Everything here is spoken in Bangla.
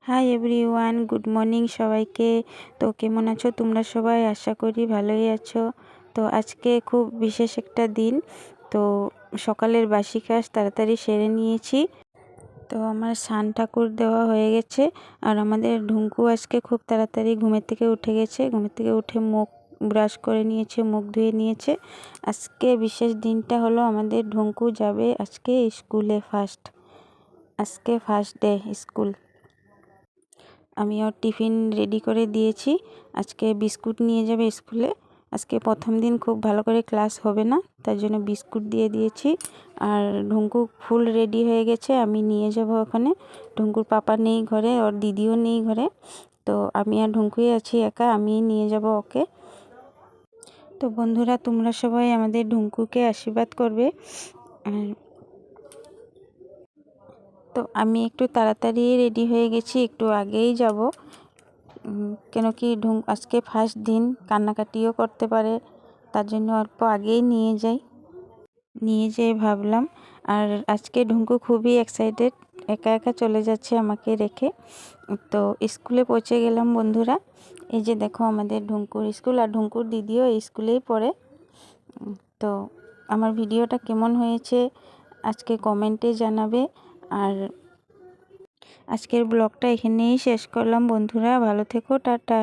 হাই এভরিওয়ান, গুড মর্নিং সবাইকে। তো কেমন আছো তোমরা সবাই? আশা করি ভালোই আছো। তো আজকে খুব বিশেষ একটা দিন। তো সকালের বাসি কাজ তাড়াতাড়ি সেরে নিয়েছি। তো আমার স্নান ঠাকুর দেওয়া হয়ে গেছে। আর আমাদের ঢুঙ্কু আজকে খুব তাড়াতাড়ি ঘুমের থেকে উঠে গেছে। ঘুমের থেকে উঠে মুখ ব্রাশ করে নিয়েছে, মুখ ধুয়ে নিয়েছে। আজকে বিশেষ দিনটা হলো আমাদের ঢুঙ্কু যাবে আজকে স্কুলে আজকে ফার্স্ট ডে স্কুল। আমি ওর টিফিন রেডি করে দিয়েছি। আজকে বিস্কুট নিয়ে যাবে স্কুলে। আজকে প্রথম দিন খুব ভালো করে ক্লাস হবে না, তার জন্য বিস্কুট দিয়ে দিয়েছি। আর ঢুঙ্কু ফুল রেডি হয়ে গেছে, আমি নিয়ে যাব ওখানে। ঢুঙ্কুর পাপা নেই ঘরে, ওর দিদিও নেই ঘরে। তো আমি আর ঢুঙ্কুই আছি একা, আমি নিয়ে যাব ওকে। তো বন্ধুরা, তোমরা সবাই আমাদের ঢুঙ্কুকে আশীর্বাদ করবে। তো আমি একটু তাড়াতাড়ি রেডি হয়ে গেছি, একটু আগেই যাব। কেন কি আজকে ফার্স্ট দিন, কান্নাকাটিও করতে পারে, তার জন্য অল্প আগেই নিয়ে যেয়ে ভাবলাম। আর আজকে ঢুঙ্কু খুবই এক্সাইটেড, একা একা চলে যাচ্ছে আমাকে রেখে। তো স্কুলে পৌঁছে গেলাম বন্ধুরা। এই যে দেখো আমাদের ঢুঙ্কুর স্কুল, আর ঢুঙ্কুর দিদিও এই স্কুলেই পড়ে। তো আমার ভিডিওটা কেমন হয়েছে আজকে কমেন্টে জানাবে। আর আজকের ব্লগটা এখানেই শেষ করলাম বন্ধুরা, ভালো থেকো, টাটা।